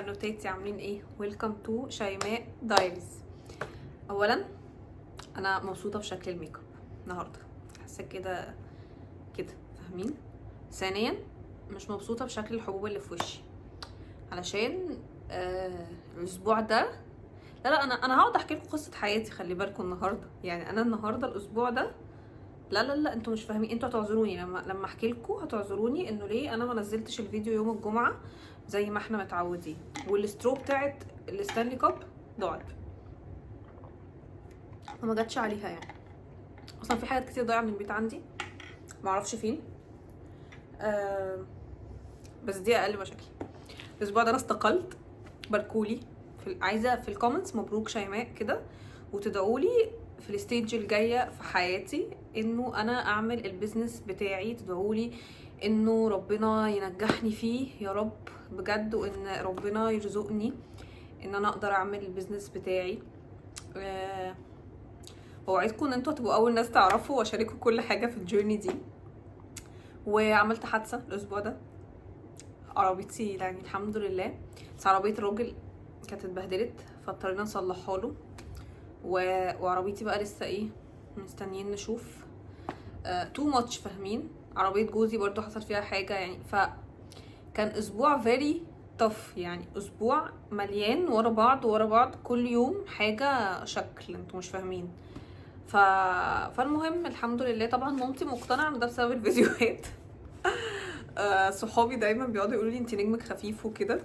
نوتاتي عاملين ايه؟ ويلكم تو شيماء دايريز. اولا انا مبسوطه بشكل الميك اب النهارده، حاسه كده كده، فاهمين؟ ثانيا مش مبسوطه بشكل الحبوب اللي في وشي علشان الاسبوع ده. لا انا هقعد احكي لكم قصه حياتي، خلي بالكم النهارده، يعني انا النهارده الاسبوع ده. لا انتوا مش فاهمين، انتوا هتعذروني لما احكي لكم، هتعذروني انه ليه انا ما نزلتش الفيديو يوم الجمعه زي ما احنا متعودين. والسترو بتاعت الستانلي كاب ضاعت وما جاتش عليها، يعني اصلا في حاجات كتير ضايعه من البيت عندي معرفش فين. بس دي اقل مشاكل. الاسبوع ده انا استقلت، باركولي عايزه في الكومنتس مبروك شيماء كده، وتدعولي في الستيج الجايه في حياتي انه انا اعمل البيزنس بتاعي. تدعولي انه ربنا ينجحني فيه يا رب بجد، وان ربنا يرزقني ان انا اقدر اعمل البيزنس بتاعي. ووعدكم ان انتوا هتبقوا اول ناس تعرفوا واشاركوا كل حاجه في الجيرني دي. وعملت حادثه الاسبوع ده، عربيتي يعني الحمد لله، بس عربيه الراجل كانت اتبهدلت فاضطرينا نصلحها له. وعربيتي بقى لسه ايه، مستنيين نشوف. تو ماتش، فاهمين؟ عربيه جوزي برضو حصل فيها حاجه، يعني كان اسبوع فيري طف، يعني اسبوع مليان ورا بعض كل يوم حاجه شكل، انتوا مش فاهمين. فالمهم الحمد لله. طبعا مامتي مقتنعه ان ده بسبب الفيديوهات. صحابي دايما بيقعدوا يقولوا لي انت نجمك خفيف وكده،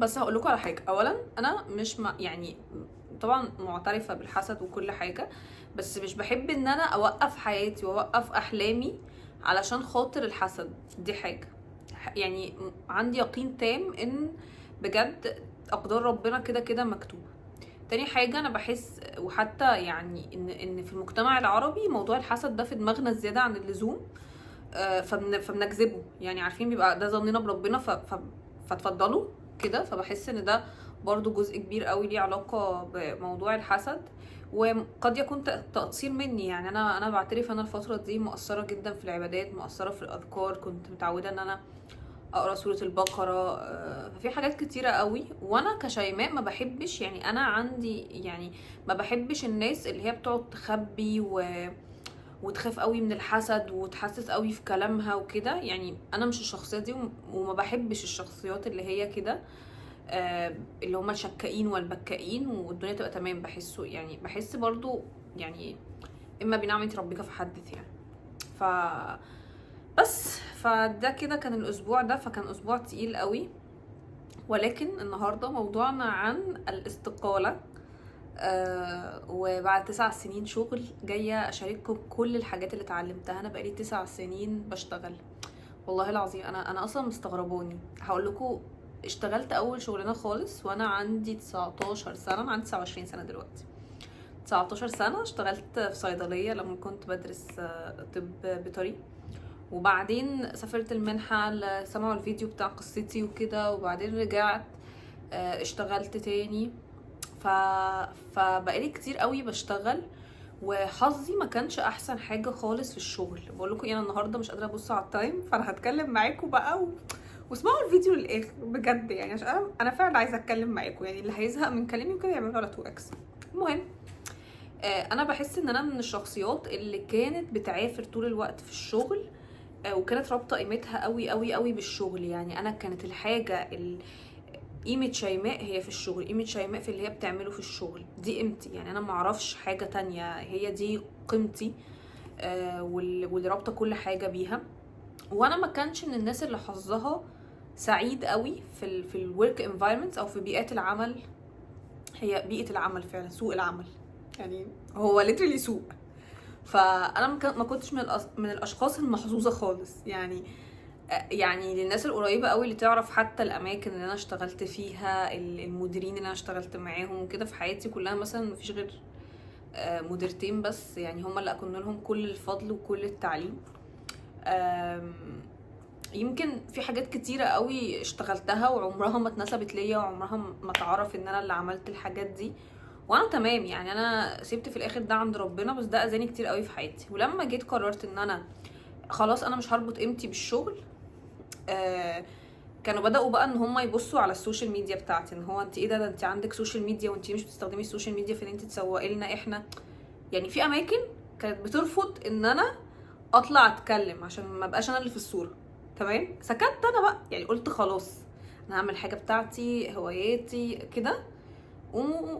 بس هقول لكم على حاجه. اولا انا مش يعني طبعا معترفه بالحسد وكل حاجه، بس مش بحب ان انا اوقف حياتي واوقف احلامي علشان خاطر الحسد. دي حاجه، يعني عندي يقين تام ان بجد اقدار ربنا كده كده مكتوبه. تاني حاجة أنا بحس، وحتى يعني إن في المجتمع العربي موضوع الحسد ده في دماغنا زيادة عن اللزوم. فبنجذبه، يعني عارفين بيبقى ده ظننا بربنا فتفضلوا كده. فبحس إن ده برضو جزء كبير قوي ليه علاقة بموضوع الحسد، وقد يكون تقصير مني. يعني أنا بعترف أنا الفترة دي مقصرة جدا في العبادات، مقصرة في الأذكار. كنت متعودة إن أنا اقرا سوره البقره، في حاجات كتيره قوي. وانا كشيماء ما بحبش، يعني انا عندي يعني ما بحبش الناس اللي هي بتقعد تخبي وتخاف قوي من الحسد وتحسس قوي في كلامها وكده. يعني انا مش الشخصيه دي، وما بحبش الشخصيات اللي هي كده، اللي هم الشكائين والبكائين والدنيا تبقى تمام. بحسه يعني بحس برضو يعني اما بنعمه ربك فحدث يعني. ف بس فده كده كان الاسبوع ده، فكان اسبوع تقيل قوي. ولكن النهارده موضوعنا عن الاستقاله. وبعد 9 سنين شغل جايه اشارككم كل الحاجات اللي اتعلمتها. انا بقالي 9 سنين بشتغل، والله العظيم انا اصلا مستغرباني. هقول لكم، اشتغلت اول شغلانه خالص وانا عندي 19 سنه، انا عندي 29 سنه دلوقتي. 19 سنه اشتغلت في صيدليه لما كنت بدرس طب بيطري. وبعدين سافرت المنحة، سمعوا الفيديو بتاع قصتي وكده، وبعدين رجعت اشتغلت تاني. فبقالي كتير قوي بشتغل، وحظي ما كانش احسن حاجة خالص في الشغل. بقول لكم انا النهارده مش قادرة ابص على التايم، فانا هتكلم معاكم بقى واسمعوا الفيديو للاخر بجد، يعني عشان انا فعلا عايزه اتكلم معاكم. يعني اللي هيزهق من كلامي وكده يعملوا على 2 اكس. المهم، انا بحس ان انا من الشخصيات اللي كانت بتعافر طول الوقت في الشغل، وكانت رابطه قيمتها قوي قوي قوي بالشغل. يعني انا كانت الحاجه قيمه شيماء هي في الشغل، قيمه شيماء في اللي هي بتعمله في الشغل، دي قيمتي. يعني انا معرفش حاجه تانية، هي دي قيمتي. واللي رابطه كل حاجه بيها. وانا ما كانش من الناس اللي حظها سعيد قوي في الورك انفايرمنتس او في بيئات العمل. هي بيئه العمل فعلا سوق العمل، يعني هو ليترلي سوق. فانا ما كنتش من الاشخاص المحظوظه خالص. يعني للناس القريبه قوي اللي تعرف حتى الاماكن اللي انا اشتغلت فيها، المديرين اللي انا اشتغلت معاهم وكده في حياتي كلها، مثلا مفيش غير مديرتين بس، يعني هما اللي اكون لهم كل الفضل وكل التعليم. يمكن في حاجات كتيره قوي اشتغلتها وعمرها ما اتنسبت ليا، وعمرها ما تعرف ان انا اللي عملت الحاجات دي، وانا تمام. يعني انا سبت في الاخر ده عند ربنا، بس ده اذاني كتير قوي في حياتي. ولما جيت قررت ان انا خلاص انا مش هربط قيمتي بالشغل، كانوا بدأوا بقى ان هم يبصوا على السوشيال ميديا بتاعتي، ان هو انت ايه ده انت عندك سوشيال ميديا وانت مش بتستخدمي السوشيال ميديا في ان انت تسوقي لنا احنا. يعني في اماكن كانت بترفض ان انا اطلع اتكلم عشان ما بقاش انا اللي في الصوره. تمام، سكت انا بقى، يعني قلت خلاص انا هعمل حاجه بتاعتي هواياتي كده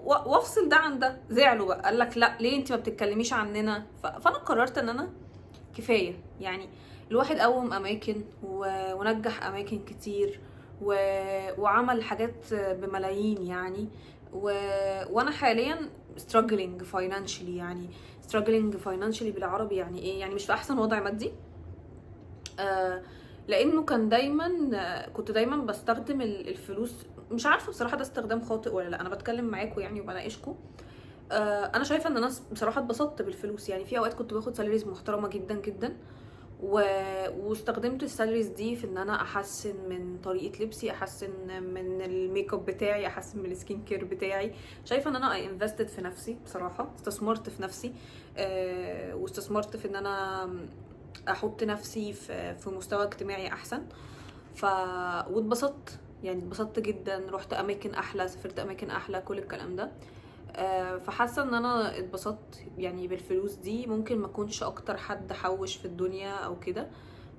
وافصل ده عن ده. زعلوا بقى، قال لك لا ليه انت ما بتتكلميش عننا. فانا قررت ان انا كفايه، يعني الواحد قوم اماكن ونجح اماكن كتير وعمل حاجات بملايين يعني. وانا حاليا struggling financially. يعني struggling financially بالعربي يعني ايه؟ يعني مش في احسن وضع مادي. لانه كان دايما كنت دايما بستخدم الفلوس. مش عارفه بصراحه ده استخدام خاطئ ولا لا، انا بتكلم معاكم يعني وبناقشكم. انا شايفه ان انا بصراحه اتبسطت بالفلوس. يعني في اوقات كنت باخد سالاريز محترمه جدا جدا واستخدمت السالاريز دي في ان انا احسن من طريقه لبسي، احسن من الميك اب بتاعي، احسن من السكين كير بتاعي. شايفه ان انا اي انفستد في نفسي بصراحه، استثمرت في نفسي. واستثمرت في ان انا احط نفسي في مستوى اجتماعي احسن. واتبسطت، يعني اتبسطت جدا، رحت اماكن احلى، سافرت اماكن احلى، كل الكلام ده. فحاسه ان انا اتبسطت يعني بالفلوس دي. ممكن ما اكونش اكتر حد حوش في الدنيا او كده،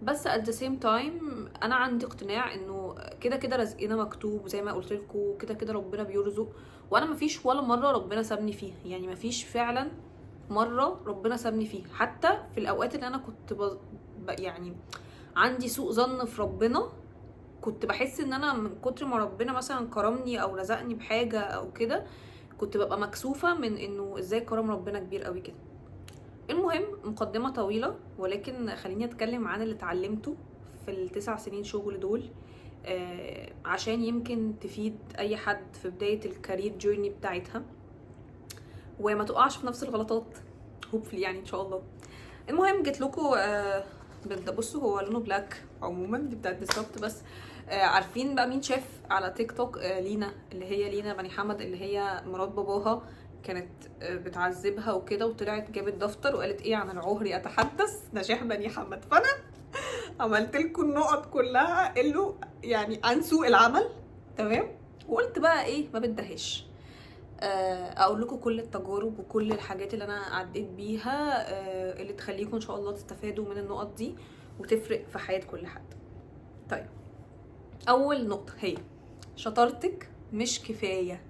بس at the same time انا عندي اقتناع انه كده كده رزقنا مكتوب زي ما قلت لكم، كده كده ربنا بيرزق. وانا مفيش ولا مره ربنا سابني فيها، يعني مفيش فعلا مره ربنا سابني فيها. حتى في الاوقات اللي انا كنت يعني عندي سوء ظن في ربنا، كنت بحس ان انا من كتر ما ربنا مثلا كرمني او رزقني بحاجه او كده، كنت ببقى مكسوفه من انه ازاي كرم ربنا كبير قوي كده. المهم، مقدمه طويله، ولكن خليني اتكلم عن اللي اتعلمته في ال9 سنين شغل دول، عشان يمكن تفيد اي حد في بدايه الكارير جيرني بتاعتها وما تقعش في نفس الغلطات هوبفلي يعني ان شاء الله. المهم جيت لكم بصوا هو لونه بلاك عموما، دي بتاعت بالظبط. بس عارفين بقى مين شاف على تيك توك لينا، اللي هي لينا بني حمد، اللي هي مرات باباها كانت بتعذبها وكده، وطلعت جابت دفتر وقالت ايه عن العهري اتحدث نجاح بني حمد. فانا عملت لكم النقط كلها اللي يعني عن سوء العمل. تمام، وقلت بقى ايه ما بدهاش اقول لكم كل التجارب وكل الحاجات اللي انا عديت بيها اللي تخليكم ان شاء الله تستفادوا من النقط دي وتفرق في حياة كل حد. طيب، اول نقطة هي شطارتك مش كفاية.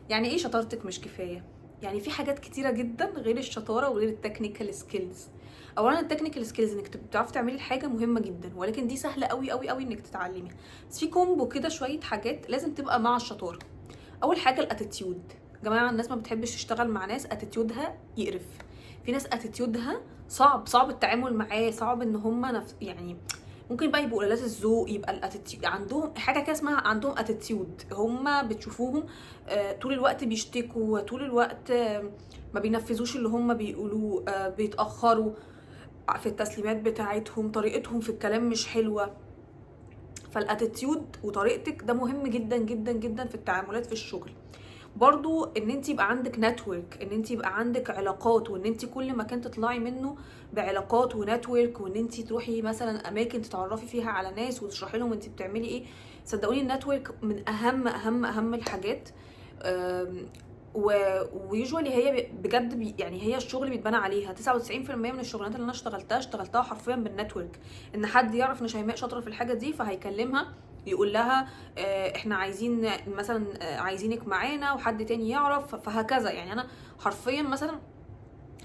يعني ايه شطارتك مش كفاية؟ يعني في حاجات كتيرة جدا غير الشطارة وغير التكنيكال سكيلز. اولا التكنيكال سكيلز انك بتعرفي تعملي الحاجة مهمة جدا، ولكن دي سهلة قوي قوي قوي انك تتعلميها. بس في كومبو كده شوية حاجات لازم تبقى مع الشطارة. اول حاجه الاتيتيود. جماعه الناس ما بتحبش تشتغل مع ناس اتيتيودها يقرف. في ناس اتيتيودها صعب التعامل معاه، صعب ان هم يعني ممكن بقى يبقوا قلالات الذوق، يبقى الاتيتيود عندهم حاجه كده اسمها عندهم اتيتيود. هم بتشوفوهم طول الوقت بيشتكوا، طول الوقت ما بينفذوش اللي هم بيقولوه، بيتاخروا في التسليمات بتاعتهم، طريقتهم في الكلام مش حلوه. فالاتيتيود وطريقتك ده مهم جدا جدا جدا في التعاملات في الشغل. برضو ان انت يبقى عندك نتورك، ان انت يبقى عندك علاقات، وان انت كل مكان تطلعي منه بعلاقات ونتورك، وان انت تروحي مثلا اماكن تتعرفي فيها على ناس وتشرحي لهم انت بتعملي ايه. صدقوني النتورك من اهم الحاجات. ويوجوالي هي بجد يعني هي الشغل بيتبنى عليها. 99% من الشغلانات اللي انا اشتغلتها حرفيا بالنتورك. ان حد يعرف ان شيماء شاطره في الحاجه دي فهيكلمها يقول لها احنا عايزين مثلا عايزينك معانا، وحد تاني يعرف، فهكذا. يعني انا حرفيا مثلا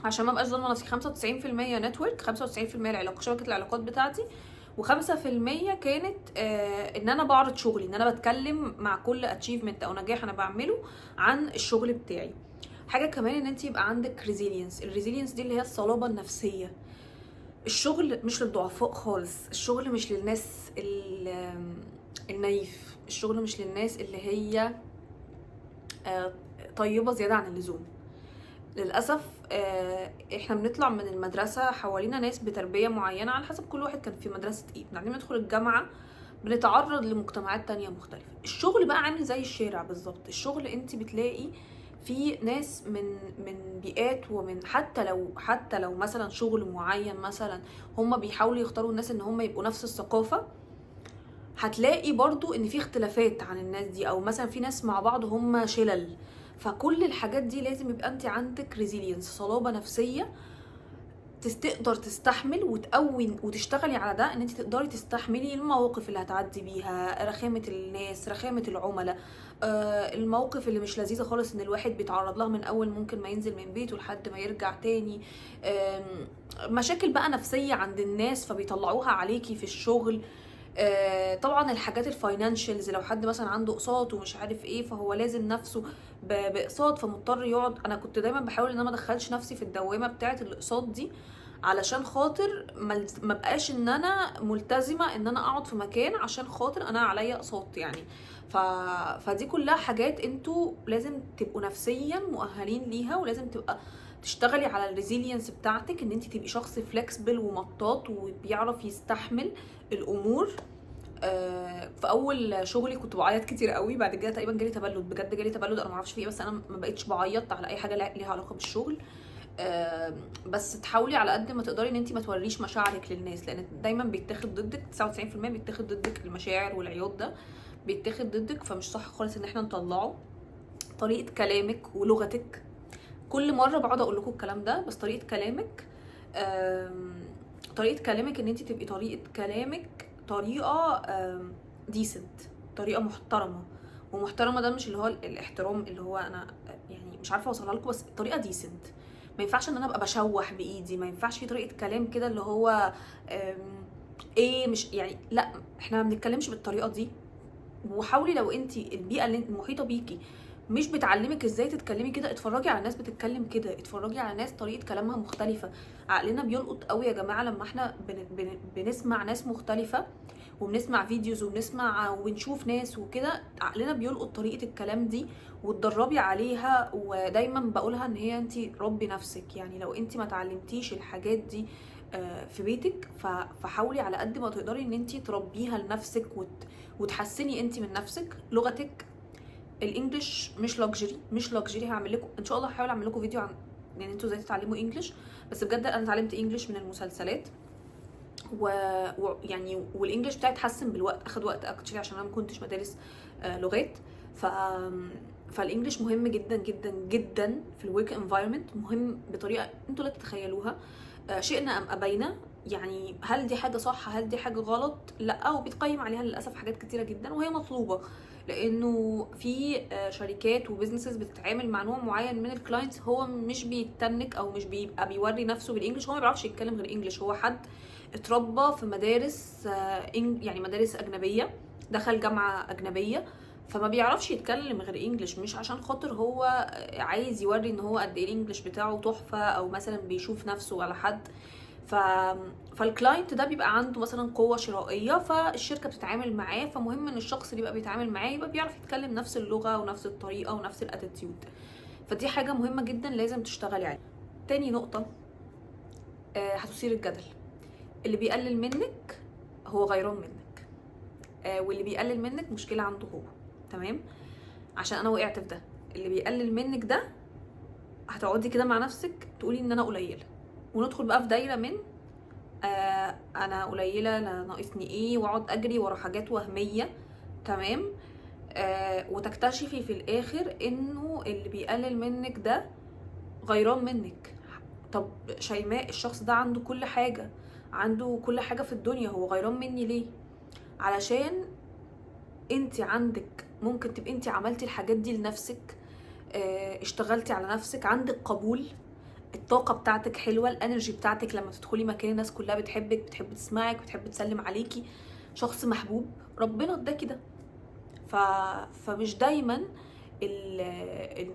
عشان ما ابقاش ظالمه نفسي 95% نتورك، 95% العلاقه، شبكه العلاقات بتاعتي، و5% كانت ان انا بعرض شغلي، ان انا بتكلم مع كل اتشيفمنت او نجاح انا بعمله عن الشغل بتاعي. حاجه كمان ان انت يبقى عندك ريزيلينس. الريزيلينس دي اللي هي الصلابه النفسيه. الشغل مش للضعفاء خالص، الشغل مش للناس النايف، الشغل مش للناس اللي هي طيبه زياده عن اللزوم. للاسف احنا بنطلع من المدرسه حوالينا ناس بتربيه معينه على حسب كل واحد كان في مدرسه ايه. بعدين ندخل الجامعه بنتعرض لمجتمعات تانية مختلفه. الشغل بقى عامل زي الشارع بالظبط. الشغل انت بتلاقي في ناس من بيئات، ومن حتى لو مثلا شغل معين مثلا هم بيحاولوا يختاروا الناس ان هم يبقوا نفس الثقافه. هتلاقي برضو ان في اختلافات عن الناس دي، او مثلا في ناس مع بعض هم شلل. فكل الحاجات دي لازم يبقى انت عندك ريزيلينس، صلابة نفسية، تقدر تستحمل وتقوي وتشتغلي على ده، ان انت تقدري تستحملي المواقف اللي هتعدي بيها، رخامة الناس، رخامة العملاء، الموقف اللي مش لذيذة خالص ان الواحد بيتعرض لها من اول ممكن ما ينزل من بيته لحد ما يرجع تاني، مشاكل بقى نفسية عند الناس فبيطلعوها عليكي في الشغل. طبعا الحاجات الفاينانشالز، لو حد مثلا عنده اقساط ومش عارف ايه فهو لازم نفسه باقساط فمضطر يقعد. انا كنت دايما بحاول ان انا ما ادخلش نفسي في الدوامه بتاعه الاقساط دي، علشان خاطر ما بقاش ان انا ملتزمه ان انا اقعد في مكان عشان خاطر انا عليا اقساط يعني. فدي كلها حاجات انتوا لازم تبقوا نفسيا مؤهلين ليها، ولازم تبقى تشتغلي على الريزيلينس بتاعتك، ان انت تبقي شخص فلكسبل ومطاط وبيعرف يستحمل الامور. في اول شغلي كنت بعيط كتير قوي، بعد كده تقريبا جالي تبلد، بجد جالي تبلد، انا ما اعرفش في ايه، بس انا ما بقتش بعيط على اي حاجه ليها علاقه بالشغل. بس تحاولي على قد ما تقدري ان انت ما توريش مشاعرك للناس، لان دايما بيتاخد ضدك، 99% بيتاخد ضدك المشاعر والعياط ده بيتاخد ضدك، فمش صح خالص ان احنا نطلعه. طريقه كلامك ولغتك، كل مره بقعد اقول لكم الكلام ده، بس طريقه كلامك، طريقه كلامك ان انت تبقي طريقه كلامك طريقه ديسنت، طريقه محترمه. ومحترمه ده مش اللي هو الاحترام اللي هو انا يعني مش عارفه اوصلها لكم، بس طريقه ديسنت. ما ينفعش ان انا ابقى بشوح بايدي، ما ينفعش في طريقه كلام كده اللي هو ايه مش يعني، لا احنا ما بنتكلمش بالطريقه دي. وحاولي لو انت البيئه اللي المحيطه بيكي مش بتعلمك ازاي تتكلمي كده، اتفرجي على ناس بتتكلم كده، اتفرجي على ناس طريقه كلامها مختلفه. عقلنا بيلقط قوي يا جماعه لما احنا بنسمع ناس مختلفه، وبنسمع فيديوز وبنسمع ونشوف ناس وكده، عقلنا بيلقط طريقه الكلام دي وتدربي عليها. ودايما بقولها ان هي انت ربي نفسك، يعني لو انت ما تعلمتيش الحاجات دي في بيتك فحاولي على قد ما تقدري ان انت تربيها لنفسك وتحسني انت من نفسك. لغتك، الانجليش مش لوكسجري، مش لوكسجري. هعمل لكم ان شاء الله، هحاول اعمل لكم فيديو عن يعني انتوا ازاي تتعلموا انجليش، بس بجد انا اتعلمت انجليش من المسلسلات يعني والانجليش بتاعي اتحسن بالوقت، اخد وقت اكتر عشان انا ما كنتش بدرس لغات. فالانجليش مهم جدا جدا جدا في الورك انفايرمنت، مهم بطريقه انتوا لا تتخيلوها. شئنا ام ابينا، يعني هل دي حاجه صح، هل دي حاجه غلط؟ لا، وبيتقيم عليها للاسف حاجات كتيره جدا وهي مطلوبه، لانه في شركات وبزنسز بتتعامل مع نوع معين من الكلاينتس، هو مش بيتنك او مش بيبقى بيوري نفسه بالانجلش، هو ما بيعرفش يتكلم غير انجلش، هو حد اتربى في مدارس يعني مدارس اجنبيه، دخل جامعه اجنبيه، فما بيعرفش يتكلم غير انجلش، مش عشان خاطر هو عايز يوري ان هو قد ايه الانجلش بتاعه تحفه، او مثلا بيشوف نفسه على حد. فالكلاينت ده بيبقى عنده مثلا قوه شرائيه، فالشركه بتتعامل معاه، فمهم ان الشخص اللي يبقى بيتعامل معاه يبقى بيعرف يتكلم نفس اللغه ونفس الطريقه ونفس الاتيتيود. فدي حاجه مهمه جدا لازم تشتغلي عليها. تاني نقطه هتثير الجدل، اللي بيقلل منك هو غيران منك، واللي بيقلل منك مشكله عنده هو، تمام؟ عشان انا وقعت في ده. اللي بيقلل منك ده هتقعدي كده مع نفسك تقولي ان انا قليله، وندخل بقى في دايره من انا قليله، لا ناقصني ايه، واقعد اجري ورا حاجات وهميه، تمام؟ وتكتشفي في الاخر انه اللي بيقلل منك ده غيران منك. طب شيماء، الشخص ده عنده كل حاجه، عنده كل حاجه في الدنيا، هو غيران مني ليه؟ علشان انت عندك، ممكن تبقي انت عملتي الحاجات دي لنفسك، اشتغلتي على نفسك، عندك قبول، الطاقه بتاعتك حلوه، الانرجي بتاعتك لما تدخلي مكان الناس كلها بتحبك، بتحب تسمعك، بتحب تسلم عليكي، شخص محبوب، ربنا اداكي ده. فمش دايما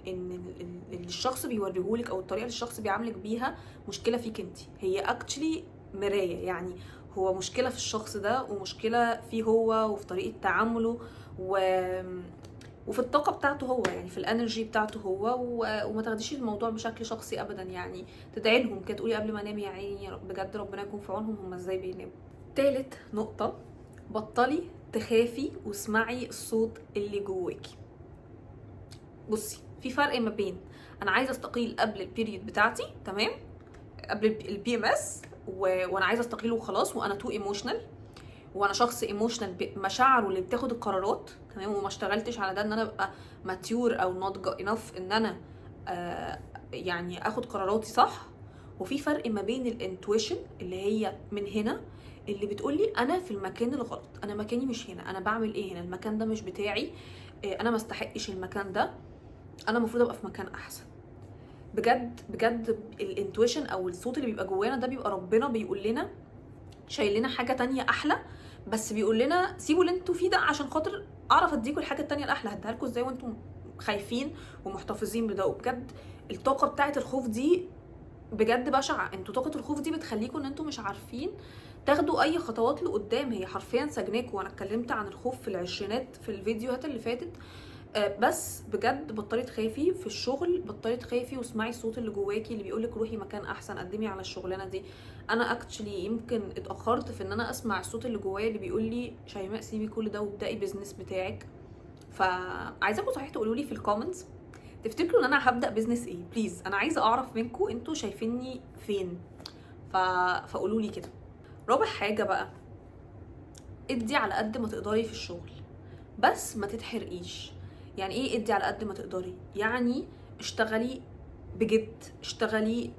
ان الشخص بيوريهولك او الطريقه اللي الشخص بيعاملك بيها مشكله فيك انت، هي اكشلي مرايه، يعني هو مشكله في الشخص ده، ومشكله فيه هو، وفي طريقه تعامله، وفي الطاقه بتاعته هو، يعني في الانرجي بتاعته هو. وما تاخديش الموضوع بشكل شخصي ابدا، يعني تدعي لهم كده، تقولي قبل ما انام يا عيني بجد ربنا يكون في عونهم، هم ازاي بيناموا. تالت نقطه، بطلي تخافي واسمعي الصوت اللي جواكي. بصي، في فرق ما بين انا عايزه استقيل قبل البيريد بتاعتي، تمام، قبل البي ام اس، وانا عايزه استقيل وخلاص وانا تو ايموشنال، وانا شخص ايموشنال مشاعره اللي بتاخد القرارات، تمام، وما اشتغلتش على ده ان انا ابقى ماتيور او ناضجه انف ان انا يعني اخد قراراتي صح. وفي فرق ما بين الانتويشن اللي هي من هنا، اللي بتقولي انا في المكان الغلط، انا مكاني مش هنا، انا بعمل ايه هنا، المكان ده مش بتاعي، انا ما استحقش المكان ده، انا المفروض ابقى في مكان احسن. بجد بجد الانتويشن او الصوت اللي بيبقى جوانا ده بيبقى ربنا بيقول لنا شايل لنا حاجه تانية احلى، بس بيقول لنا سيبوا اللي انتوا فيه ده عشان خاطر اعرف اديكوا الحاجه التانية الاحلى، هديها لكم ازاي وانتم خايفين ومحتفظين بده. وبجد الطاقه بتاعه الخوف دي بجد بشعه، انتوا طاقه الخوف دي بتخليكم ان انتوا مش عارفين تاخدوا اي خطوات لقدام، هي حرفيا سجناكوا. وانا اتكلمت عن الخوف في العشرينات في الفيديوهات اللي فاتت. بس بجد بطلي تخافي في الشغل، بطلي تخافي واسمعي الصوت اللي جواكي اللي بيقولك روحي مكان احسن، قدمي على الشغلانه دي. انا اكشلي يمكن اتاخرت في ان انا اسمع الصوت اللي جوايا اللي بيقول لي شيماء سيبي كل ده وابداي بيزنس بتاعك. فعايزاكم صحيح تقولوا لي في الكومنتس تفتكروا ان انا هبدا بيزنس ايه، بليز انا عايزه اعرف منكم انتوا شايفيني فين. فقولوا لي كده. رابع حاجه بقى، ادي على قد ما تقدري في الشغل بس ما تتحرقيش. يعني ايه ادي على قد ما تقدري؟ يعني اشتغلي بجد، اشتغلي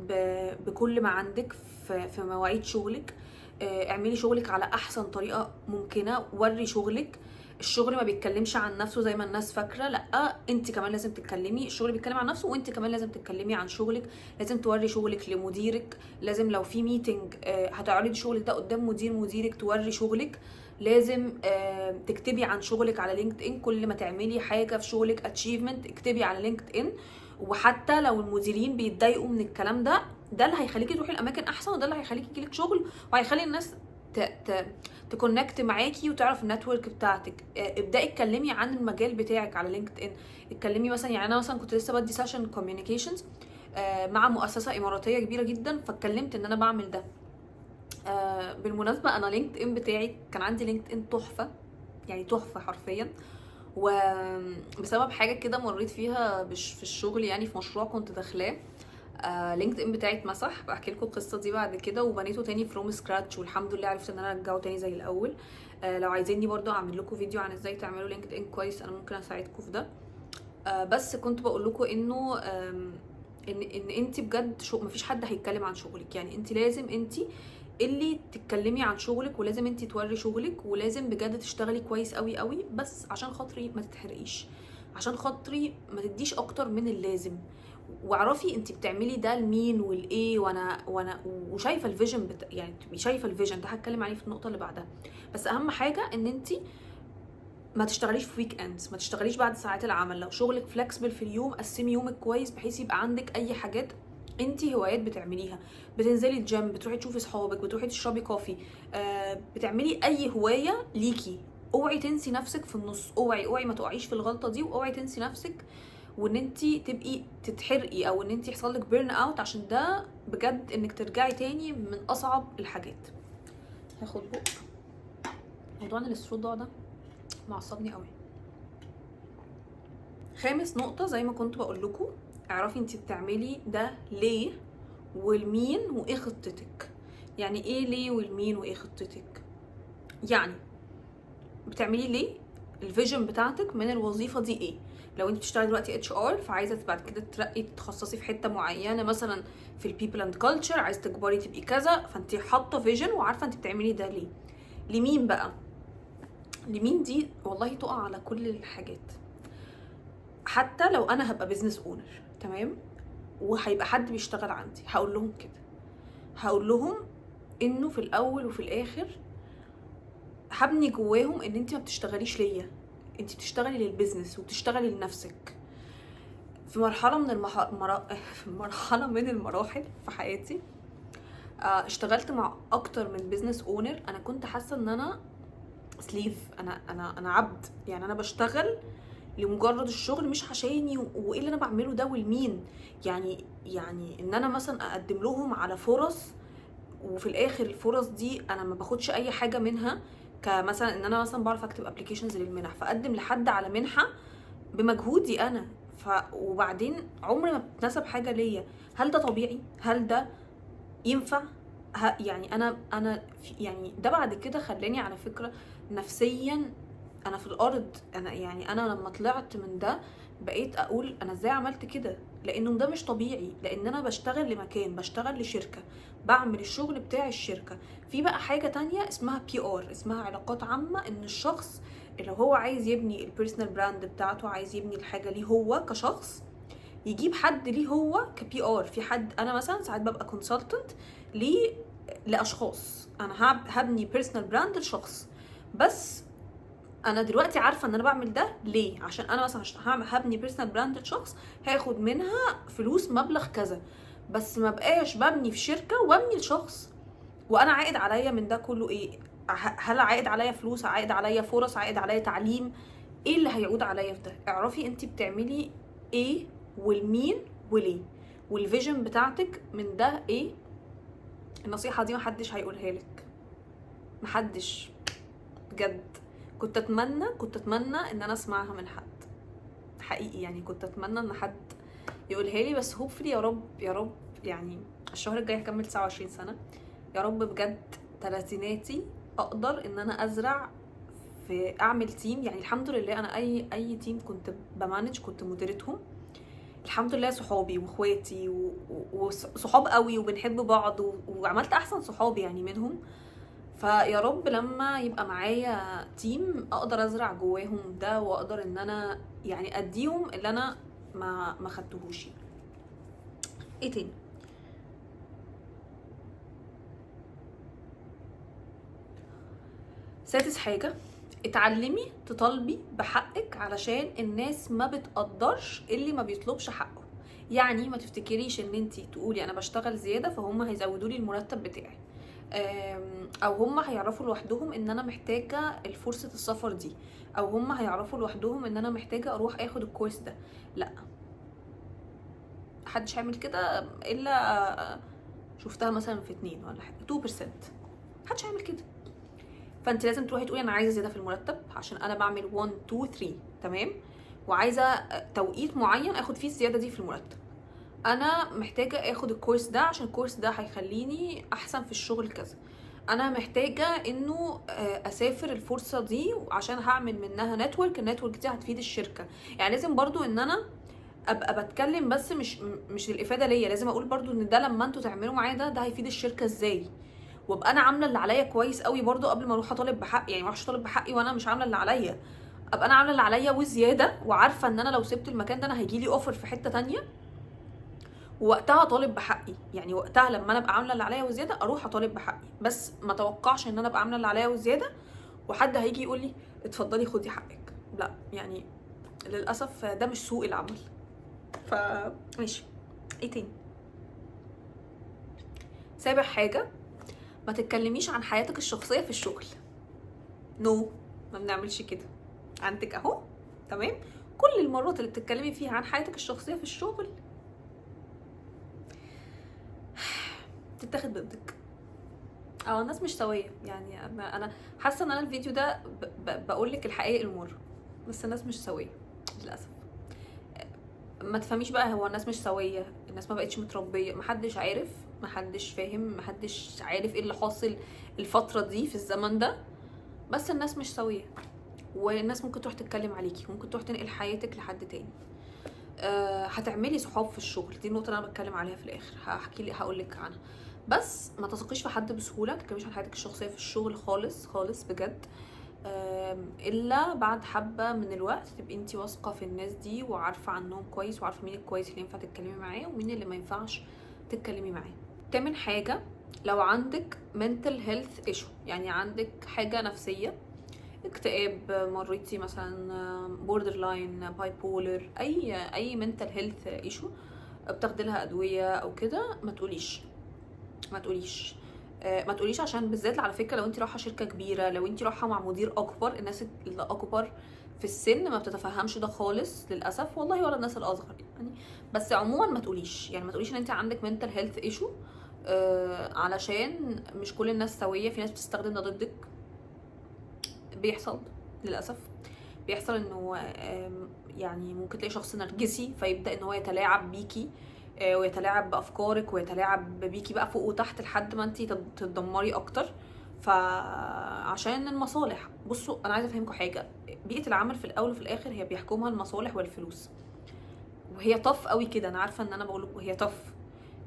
بكل ما عندك في مواعيد شغلك، اعملي شغلك على احسن طريقه ممكنه، وري شغلك. الشغل ما بيتكلمش عن نفسه زي ما الناس فاكره، لا انت كمان لازم تتكلمي، الشغل بيتكلم عن نفسه وانت كمان لازم تتكلمي عن شغلك، لازم توري شغلك لمديرك، لازم لو في ميتنج هتعرضي شغلك ده قدام مديرك توري شغلك، لازم تكتبي عن شغلك على لينكد ان، كل ما تعملي حاجه في شغلك اتشيفمنت اكتبي على لينكد ان. وحتى لو المديرين بيتضايقوا من الكلام ده، ده اللي هيخليكي تروحي الاماكن احسن، وده اللي هيخليكي يجيلك شغل، وهيخلي الناس تكونكت معاكي وتعرف النتورك بتاعتك. ابداي اتكلمي عن المجال بتاعك على لينكد ان، اتكلمي مثلا، يعني انا مثلا كنت لسه بدي سيشن كوميونيكيشنز مع مؤسسه اماراتيه كبيره جدا، فاتكلمت ان انا بعمل ده. بالمناسبه انا لينكد ان بتاعي كان عندي لينكد ان تحفه، يعني تحفه حرفيا، وبسبب حاجه كده مريت فيها في الشغل، يعني في مشروع كنت داخلاه، لينكد ان بتاعي اتمسح. بحكي لكم القصه دي بعد كده، وبنيته تاني فروم سكراتش، والحمد لله عرفت ان انا ارجعه تاني زي الاول. لو عايزيني برضو اعمل لكم فيديو عن ازاي تعملوا لينكد ان كويس، انا ممكن اساعدكم في ده. بس كنت بقول لكم انه ان انت بجد مفيش حد هيتكلم عن شغلك، يعني انت لازم انت اللي تتكلمي عن شغلك، ولازم انت توري شغلك، ولازم بجد تشتغلي كويس قوي قوي، بس عشان خاطري ما تتحرقيش، عشان خاطري ما تديش اكتر من اللازم. واعرفي انت بتعملي ده لمين والايه، وانا وشايفه الفيجن يعني تبقي شايفه الفيجن ده، هتكلم عليه في النقطه اللي بعدها. بس اهم حاجه ان انت ما تشتغليش في ويك اندز، ما تشتغليش بعد ساعات العمل. لو شغلك فلكسبل في اليوم، قسمي يومك كويس بحيث يبقى عندك اي حاجات انت هوايات بتعمليها، بتنزلي الجيم، بتروحي تشوفي صحابك، بتروحي تشربي كوفي، بتعملي اي هوايه ليكي. اوعي تنسي نفسك في النص، اوعي ما تقعيش في الغلطه دي، واوعي تنسي نفسك وان انت تبقي تتحرقي او ان انت يحصل لك بيرن اوت، عشان ده بجد انك ترجعي تاني من اصعب الحاجات. هاخد بق موضوع الصداع ده معصبني قوي. خامس نقطة زي ما كنت بقول لكم، اعرفي انت بتعملي ده ليه والمين وايه خطتك. يعني ايه ليه والمين وايه خطتك؟ يعني بتعملي ليه، الفيجن بتاعتك من الوظيفة دي ايه. لو انت بتشتغلي دلوقتي اتش ار، فعايزه بعد كده ترقي تتخصصي في حته معينه، مثلا في البيبل اند كلتشر، عايزه تكبري تبقي كذا، فانت حاطه فيجن وعارفه انت بتعملي ده ليه. لمين بقى؟ لمين دي والله تقع على كل الحاجات. حتى لو انا هبقى بيزنس اونر، تمام، وهيبقى حد بيشتغل عندي، هقول لهم كده، هقول لهم انه في الاول وفي الاخر هبني جواهم ان انت ما بتشتغليش ليا، انت بتشتغلي للبيزنس وبتشتغلي لنفسك. في مرحله من في مرحله من المراحل في حياتي اشتغلت مع اكتر من بيزنس اونر، انا كنت حاسه ان انا سليف، انا عبد، يعني انا بشتغل لمجرد الشغل مش عشاني وايه اللي انا بعمله ده والمين. يعني ان انا مثلا اقدم لهم على فرص، وفي الاخر الفرص دي انا ما باخدش اي حاجه منها، كمثلا ان انا مثلا بعرف اكتب ابلكيشنز للمنح، فاقدم لحد على منحه بمجهودي انا، وبعدين عمري ما بتنسب حاجه ليا. هل ده طبيعي؟ هل ده ينفع؟ يعني انا يعني ده بعد كده خلاني على فكره نفسيا انا في الارض. انا يعني انا لما طلعت من ده بقيت اقول انا ازاي عملت كده، لانه ده مش طبيعي، لان انا بشتغل لمكان، بشتغل لشركه، بعمل الشغل بتاع الشركه. في بقى حاجه تانية اسمها بي ار، اسمها علاقات عامه، ان الشخص اللي هو عايز يبني البيرسونال براند بتاعته، عايز يبني الحاجه ليه هو كشخص، يجيب حد ليه هو كبي ار. في حد، انا مثلا ساعات ببقى كونسلتنت ليه لاشخاص، انا هبني بيرسونال براند لشخص، بس انا دلوقتي عارفه ان انا بعمل ده ليه، عشان انا مثلا هبني بيرسونال براند لشخص، هاخد منها فلوس مبلغ كذا، بس ما بقاش ببني في شركه وابني لشخص. وانا عائد عليا من ده كله ايه؟ هل عائد عليا فلوس، عائد عليا فرص، عائد عليا تعليم؟ ايه اللي هيعود عليا في ده؟ اعرفي انت بتعملي ايه والمين وليه، والفيجن بتاعتك من ده ايه. النصيحه دي محدش هيقولها لك، محدش، بجد. كنت اتمنى ان انا اسمعها من حد حقيقي، يعني كنت اتمنى ان حد يقولها لي. بس هوبفلي يا رب يا رب، يعني الشهر الجاي هكمل 29 سنه، يا رب بجد تلاتيناتي اقدر ان انا ازرع في، اعمل تيم. يعني الحمد لله انا اي تيم كنت بمانج كنت مديرتهم، الحمد لله، صحابي واخواتي وصحاب قوي وبنحب بعض وعملت احسن صحاب يعني منهم. فيا رب لما يبقى معايا تيم اقدر ازرع جواهم ده، واقدر ان انا يعني اديهم اللي انا ما خدتهوش. ايه تاني؟ سادس حاجة، اتعلمي تطالبي بحقك، علشان الناس ما بتقدرش اللي ما بيطلبش حقه. يعني ما تفتكريش ان انتي تقولي انا بشتغل زيادة فهم هيزودوا لي المرتب بتاعي، او هم هيعرفوا لوحدهم ان انا محتاجة الفرصة السفر دي، او هم هيعرفوا لوحدهم ان انا محتاجة اروح اخد الكورس ده. لا، محدش هيعمل كده الا شفتها مثلا في 2 ولا حاجة 2%، محدش هيعمل كده. فانت لازم تروحي تقولي انا عايزه زياده في المرتب عشان انا بعمل 1 2 3 تمام، وعايزه توقيت معين اخد فيه الزياده دي في المرتب. انا محتاجه اخد الكورس ده عشان الكورس ده هيخليني احسن في الشغل كذا. انا محتاجه انه اسافر الفرصه دي عشان هعمل منها نتورك، النتورك دي هتفيد الشركه. يعني لازم برضو ان انا ابقى بتكلم، بس مش الافاده ليا، لازم اقول برضو ان ده لما انتوا تعملوا معايا ده هيفيد الشركه ازاي، وابقى انا عامله اللي عليا كويس قوي برضو قبل ما اروح اطالب بحقي. يعني ما اروحش اطالب بحقي وانا مش عامله اللي عليا، ابقى انا عامله اللي عليا وزياده، وعارفه ان انا لو سبت المكان ده انا هيجي لي اوفر في حته تانية، ووقتها اطالب بحقي. يعني وقتها لما انا ابقى عامله اللي عليا وزياده اروح اطالب بحقي، بس ما توقعش ان انا ابقى عامله اللي عليا وزياده وحد هيجي يقول لي اتفضلي خدي حقك. لا يعني للاسف ده مش سوق العمل. فماشي. ايه تاني؟ سابع حاجه، ما تتكلميش عن حياتك الشخصيه في الشغل. نو، ما بنعملش كده. عندك اهو، تمام، كل المرات اللي بتتكلمي فيها عن حياتك الشخصيه في الشغل تتاخد ضدك. الناس مش سويه. يعني انا حاسه ان انا الفيديو ده بقول لك الحقيقه المر، بس الناس مش سويه للاسف. ما تفهميش بقى، هو الناس مش سويه، الناس ما بقتش متربيه، محدش عارف، محدش فاهم، محدش عارف ايه اللي حاصل الفتره دي في الزمن ده، بس الناس مش سويه. والناس ممكن تروح تتكلم عليكي، ممكن تروح تنقل حياتك لحد تاني. هتعملي صحاب في الشغل، دي النقطه اللي انا بتكلم عليها في الاخر، هقول لك عنها. بس ما تثقيش في حد بسهوله، ما تتكلميش عن حياتك الشخصيه في الشغل خالص خالص بجد، الا بعد حبه من الوقت تبقي انتي واثقه في الناس دي وعارفه عنهم كويس، وعارفه مين الكويس اللي ينفع تتكلمي معاه ومين اللي ما ينفعش تتكلمي معاه. تامن حاجه، لو عندك mental health issue، يعني عندك حاجه نفسيه، اكتئاب، مريتي مثلا بوردر لاين، باي بولر، اي منتال هيلث ايشو بتاخدي لها ادويه او كده، ما تقوليش ما تقوليش، عشان بالذات على فكره لو انت رايحه شركه كبيره، لو انت رايحه مع مدير اكبر، الناس اللي اكبر في السن ما بتتفهمش ده خالص للاسف والله، ولا الناس الاصغر يعني. بس عموما ما تقوليش، يعني ما تقوليش ان انت عندك منتال هيلث ايشو، علشان مش كل الناس سويه، في ناس بتستخدم ده ضدك، بيحصل للاسف. بيحصل انه يعني ممكن تلاقي شخص نرجسي فيبدا ان هو يتلاعب بيكي، ويتلاعب بافكارك ويتلاعب بيكي بقى فوق وتحت لحد ما انت تتدمري اكتر. فعشان المصالح، بصوا انا عايزه افهمكم حاجه، بيئه العمل في الاول وفي الاخر هي بيحكمها المصالح والفلوس، وهي طف قوي كده. انا عارفه ان انا بقول لكم هي طف.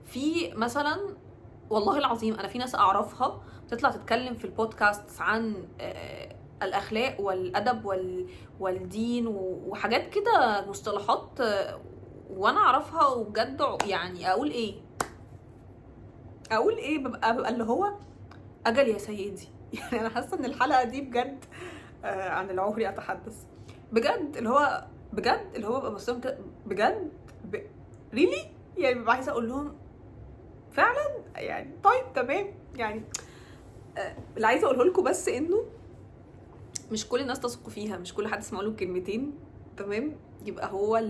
في مثلا والله العظيم انا في ناس اعرفها بتطلع تتكلم في البودكاست عن الاخلاق والادب والدين وحاجات كده، مصطلحات وانا اعرفها وبجد يعني اقول ايه ببقى اللي هو اجل يا سيدي. يعني انا حاسه ان الحلقه دي بجد عن العمر اتحدث، بجد اللي هو ببقى بصهم كده بجد ريلي، يعني ببقى عايزه اقول لهم فعلا يعني طيب تمام يعني. اللي عايزه اقوله لكم بس انه مش كل الناس تثقوا فيها، مش كل حد يسمع له كلمتين تمام يبقى هو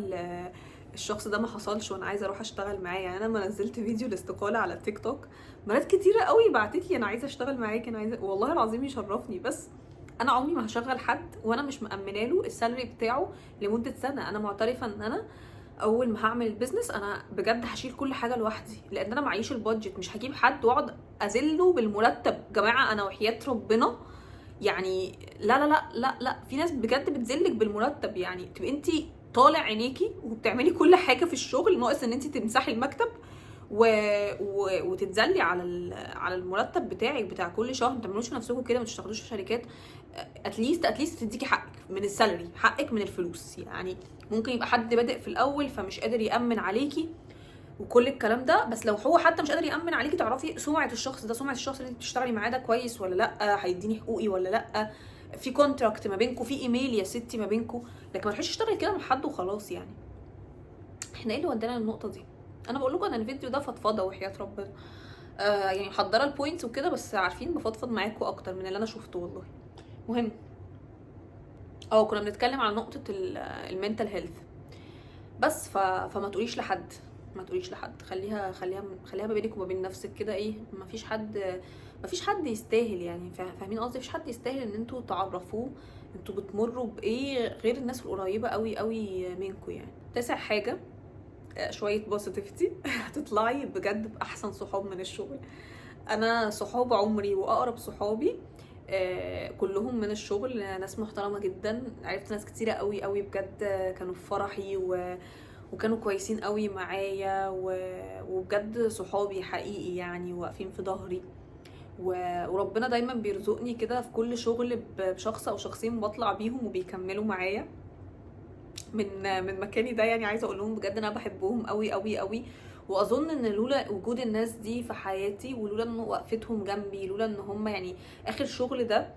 الشخص ده ما حصلش وانا عايزه اروح اشتغل معاه. يعني انا لما نزلت فيديو الاستقاله على التيك توك بنات كتيره قوي بعتت لي انا عايزه اشتغل معاكي، انا عايزه، والله العظيم يشرفني، بس انا عمري ما هشغل حد وانا مش مأمنه له السالري بتاعه لمده سنه. انا معترفه ان انا اول ما هعمل البيزنس انا بجد هشيل كل حاجه لوحدي، لان انا معيش البادجت، مش هجيب حد واقعد اذله بالمرتب. جماعه انا وحياه ربنا يعني لا لا لا لا لا، في ناس بجد بتذلك بالمرتب. يعني تبقي انت طالع عينيكي وبتعملي كل حاجه في الشغل، ناقص ان انت تمسحي المكتب وتتذلي على المرتب بتاعك بتاع كل شهر. ما تعملوش في نفسكم كده، ما تشتغلوش في شركات. اتليست تديكي حقك من السالري، حقك من الفلوس. يعني ممكن يبقى حد بادئ في الاول فمش قادر يأمن عليكي وكل الكلام ده، بس لو هو حتى مش قادر يأمن عليكي تعرفي سمعة الشخص ده، سمعة الشخص اللي انت بتشتغلي معاه ده كويس ولا لا، هيديني حقوقي ولا لا، في كونتراكت ما بينكم، في ايميل يا ستي ما بينكم. لكن ما تروحيش تشتغلي كده مع حد وخلاص. يعني احنا ايه اللي ودانا للنقطه دي؟ انا بقول لكم انا الفيديو ده فضفضه وحياه ربنا، يعني محضره البوينتس وكده، بس عارفين بفضفض معاكم اكتر من اللي انا شفته والله. مهم، كنا بنتكلم على نقطه المنتال هيلث بس. فما تقوليش لحد، ما تقوليش لحد، خليها ما بينك وما بين نفسك كده. ايه، مفيش حد يستاهل، يعني فاهمين قصدي؟ مفيش حد يستاهل ان انتوا تعرفوه انتوا بتمروا بايه غير الناس القريبه قوي قوي منكم. يعني تاسع حاجه، شويه بوزيتيفيتي هتطلعي بجد باحسن صحاب من الشغل. انا صحاب عمري واقرب صحابي كلهم من الشغل، ناس محترمه جدا. عرفت ناس كتيره قوي قوي بجد كانوا في فرحي وكانوا كويسين قوي معايا وبجد صحابي حقيقي يعني، واقفين في ظهري. وربنا دايما بيرزقني كده في كل شغل بشخص او شخصين بطلع بيهم وبيكملوا معايا من مكاني ده. يعني عايزه اقول لهم بجد انا بحبهم قوي قوي قوي، واظن ان لولا وجود الناس دي في حياتي، ولولا ان وقفتهم جنبي، لولا ان هم يعني اخر شغل ده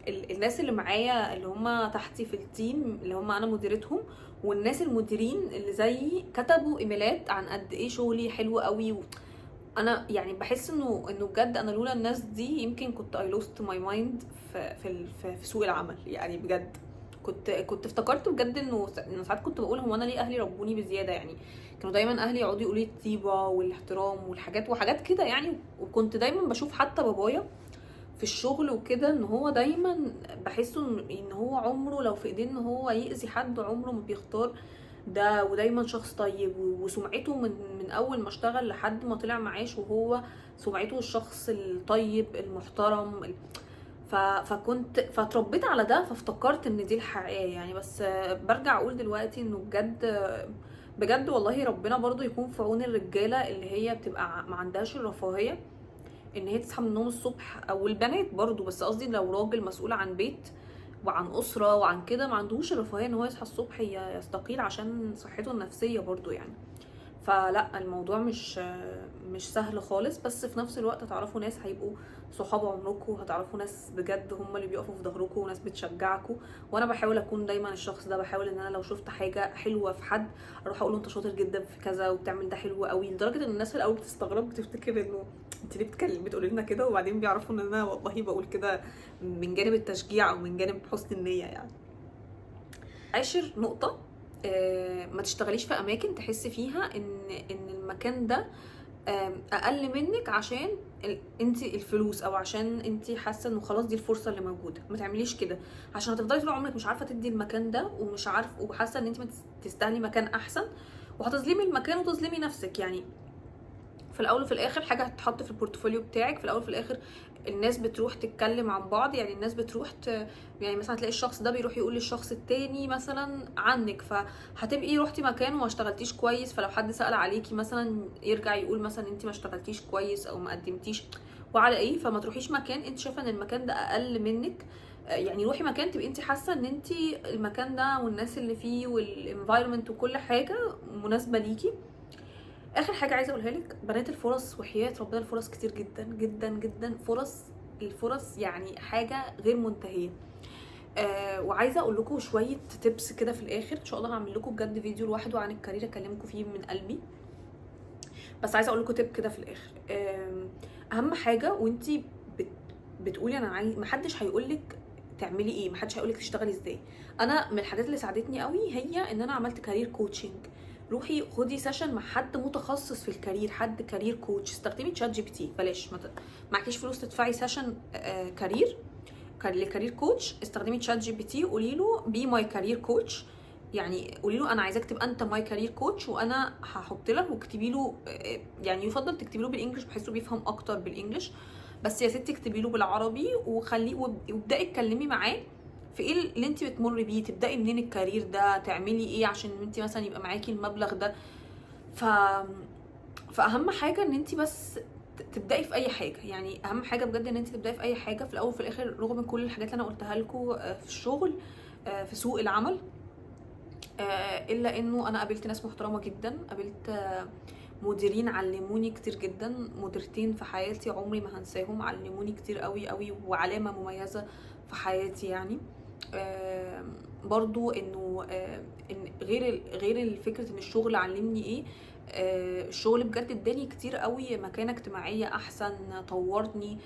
الناس اللي معايا اللي هم تحتي في التيم اللي هم انا مديرتهم، والناس المديرين اللي زيي كتبوا ايميلات عن قد ايه شغلي حلو قوي. انا يعني بحس انه بجد انا لولا الناس دي يمكن كنت I lost my mind في سوق العمل. يعني بجد كنت افتكرت بجد انه ساعات كنت بقول هو انا ليه اهلي ربوني بزياده. يعني كانوا دايما اهلي يقعدوا يقولوا لي الطيبه والاحترام والحاجات وحاجات كده يعني. وكنت دايما بشوف حتى بابايا في الشغل وكده ان هو دايما بحسه ان هو عمره لو في ايديه ان هو يأذي حد عمره ما بيختار ده. ودايما شخص طيب، وسمعته من اول ما اشتغل لحد ما طلع معاش وهو سمعته الشخص الطيب المحترم. فكنت اتربيت على ده، فافتكرت ان دي الحقيقه يعني. بس برجع اقول دلوقتي انه بجد والله ربنا برضو يكون في عون الرجاله اللي هي بتبقى ما عندهاش الرفاهيه ان هي تصحى من النوم الصبح، او البنات برضو، بس قصدي لو راجل مسؤول عن بيت وعن اسره وعن كده ما عندهوش الرفاهيه ان هو يصحى الصبح يستقيل عشان صحته النفسيه برضو يعني. فلا الموضوع مش سهل خالص، بس في نفس الوقت هتعرفوا ناس هيبقوا صحاب عمركم، هتعرفوا ناس بجد هم اللي بيقفوا في ظهركم وناس بتشجعكم. وانا بحاول اكون دايما الشخص ده، بحاول ان انا لو شفت حاجه حلوه في حد اروح اقول له انت شاطر جدا في كذا وبتعمل ده حلو قوي، لدرجه ان الناس في الاول بتستغرب بتفتكر انه انت ليه بتقولي لنا كده، وبعدين بيعرفوا ان انا والله بقول كده من جانب التشجيع او من جانب حسن النيه يعني. عاشر نقطه، ما تشتغليش في اماكن تحسي فيها ان المكان ده اقل منك عشان انت الفلوس، او عشان انت حاسه انه خلاص دي الفرصه اللي موجوده. ما تعمليش كده، عشان هتفضلي طول عمرك مش عارفه تدي المكان ده ومش عارف وحاسه ان انت ما تستاهلي مكان احسن، وهتظلمي المكان وتظلمي نفسك. يعني في الاول وفي الاخر حاجه هتتحط في البورتفوليو بتاعك. في الاول وفي الاخر الناس بتروح تتكلم عن بعض، يعني الناس بتروح يعني مثلا تلاقي الشخص ده بيروح يقول للشخص التاني مثلا عنك، فهتبقي روحتي مكان وما اشتغلتيش كويس، فلو حد سأل عليكي مثلا يرجع يقول مثلا انت ما اشتغلتيش كويس او ما قدمتيش وعلى ايه. فما تروحيش مكان انت شايفه ان المكان ده اقل منك. يعني روحي مكان تبقي انت حاسه ان انت المكان ده والناس اللي فيه والانفايرمنت وكل حاجه مناسبه ليكي. اخر حاجه عايزه اقولها لك، بنات الفرص وحياه ربنا الفرص كتير جدا جدا جدا. الفرص يعني حاجه غير منتهيه. وعايزه اقول لكم شويه تيبس كده في الاخر. ان شاء الله هعمل لكم بجد فيديو لوحده عن الكارير اكلمكم فيه من قلبي، بس عايزه اقول لكم تيب كده في الاخر. اهم حاجه وانتي بتقولي انا عايز، محدش هيقول لك تعملي ايه، محدش هيقول لك تشتغلي ازاي. انا من الحاجات اللي ساعدتني قوي هي ان انا عملت كارير كوتشنج. روحي خدي سيشن مع حد متخصص في الكارير، حد كارير كوتش. استخدمي تشات جي بي تي، بلاش معكيش فلوس تدفعي سيشن كارير لكارير كوتش. استخدمي تشات جي بي تي، قولي له بي ماي كارير كوتش. يعني قولي له انا عايزاك تبقى انت ماي كارير كوتش وانا هحط لك، واكتبي له يعني يفضل تكتبي له بالانجلش بحيث بيفهم اكتر بالانجلش، بس يا ستي اكتبي له بالعربي وخليه وابداي اتكلمي معاه في ايه اللي انت بتمر بيه، تبداي منين الكارير ده، تعملي ايه عشان انت مثلا يبقى معاكي المبلغ ده. فاهم حاجه ان انت بس تبداي في اي حاجه. يعني اهم حاجه بجد ان انت تبداي في اي حاجه. في الاول وفي الاخر رغم كل الحاجات اللي انا قلتها لكم في الشغل في سوق العمل، الا انه انا قابلت ناس محترمه جدا. قابلت مديرين علموني كتير جدا. مديرتين في حياتي عمري ما هنساهم، علموني كتير قوي قوي وعلامه مميزه في حياتي. يعني برضو انه ان غير الفكره ان الشغل علمني ايه، الشغل بجد اداني كتير قوي مكانه اجتماعيه احسن، طورني،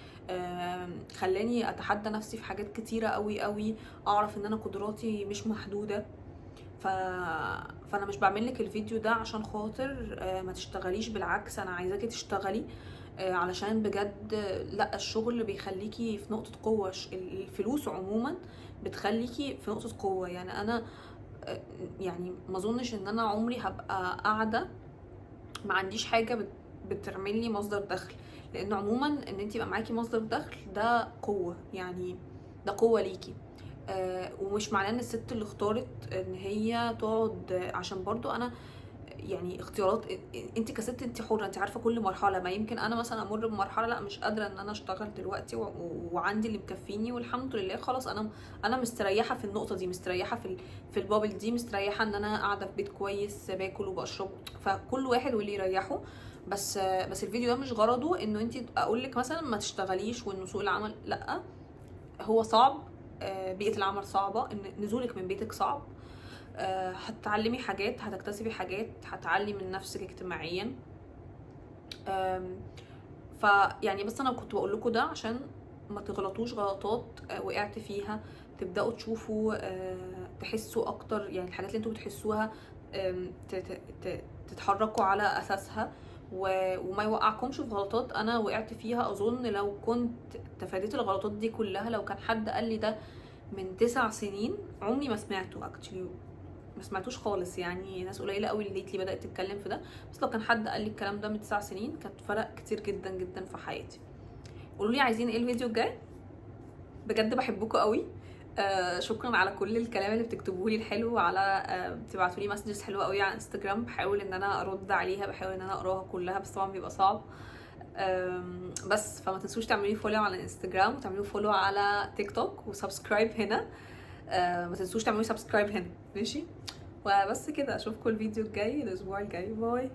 خلاني اتحدى نفسي في حاجات كتيره قوي قوي، اعرف ان انا قدراتي مش محدوده. فانا مش بعمل لك الفيديو ده عشان خاطر ما تشتغليش، بالعكس انا عايزاكي تشتغلي علشان بجد لا، الشغل بيخليكي في نقطه قوه. الفلوس عموما بتخليكي في نقطه قوه. يعني انا يعني ما اظنش ان انا عمري هبقى قاعده ما عنديش حاجه بتعمل لي مصدر دخل، لان عموما ان انت يبقى معاكي مصدر دخل ده قوه. يعني ده قوه ليكي. ومش معناه ان الست اللي اختارت ان هي تقعد، عشان برضو انا يعني اختيارات، انت كست انت حره، انت عارفه كل مرحله. ما يمكن انا مثلا امر بمرحله لا مش قادره ان انا اشتغل دلوقتي وعندي اللي مكفيني والحمد لله، خلاص انا مستريحه في النقطه دي، مستريحه في البابل دي، مستريحه ان انا قاعده في بيت كويس باكل وبشرب. فكل واحد واللي يريحه. بس الفيديو ده مش غرضه انه انت اقول لك مثلا ما تشتغليش وان سوق العمل لا، هو صعب، بيئه العمل صعبه، ان نزولك من بيتك صعب، هتتعلمي حاجات، هتكتسبي حاجات، هتعلي من نفسك اجتماعيا. فيعني بس انا كنت بقول لكم ده عشان ما تغلطوش غلطات وقعت فيها، تبداوا تشوفوا تحسوا اكتر. يعني الحاجات اللي انتوا بتحسوها تتحركوا على اساسها وما يوقعكمش في غلطات انا وقعت فيها. اظن لو كنت تفاديت الغلطات دي كلها، لو كان حد قال لي ده من 9 سنين عمري ما سمعته، اكتشلي ما سمعتوش خالص. يعني ناس قليله قوي اللي ليتلي بدات تتكلم في ده، بس لو كان حد قال لي الكلام ده من 9 سنين كانت فرق كتير جدا جدا في حياتي. قولوا لي عايزين ايه الفيديو الجاي، بجد بحبكم قوي. شكرا على كل الكلام اللي بتكتبوه لي الحلو، على بتبعتوا لي مسجز حلوه قوي على انستجرام. بحاول ان انا ارد عليها، بحاول ان انا اقراها كلها، بس طبعا بيبقى صعب. بس فما تنسوش تعملوا فولو على الانستجرام وتعملوا فولو على تيك توك وسبسكرايب هنا. ما تنسوش تعملوا سبسكرايب هنا، ماشي؟ وبس كده، اشوفكم الفيديو الجاي الاسبوع الجاي. باي.